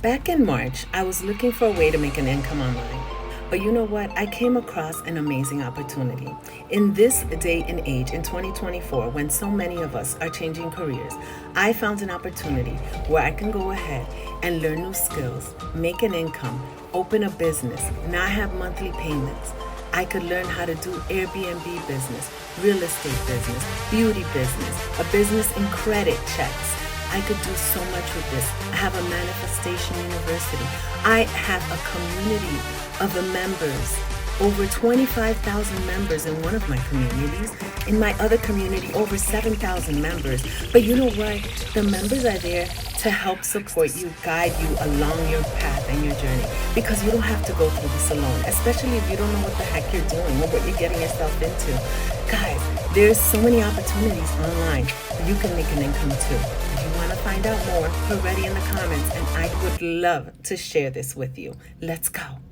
Back in March, I was looking for a way to make an income online. But you know what? I came across an amazing opportunity. In this day and age, in 2024, when so many of us are changing careers, I found an opportunity where I can go ahead and learn new skills, make an income, open a business, not have monthly payments. I could learn how to do Airbnb business, real estate business, beauty business, a business in credit checks. I could do so much with this. I have a manifestation university. I have a community of members, over 25,000 members in one of my communities. In my other community, over 7,000 members. But you know what? The members are there to help support you, guide you along your path and your journey. Because you don't have to go through this alone, especially if you don't know what the heck you're doing or what you're getting yourself into. Guys, there's so many opportunities online. You can make an income too. If you want to find out more, put ready in the comments and I would love to share this with you. Let's go.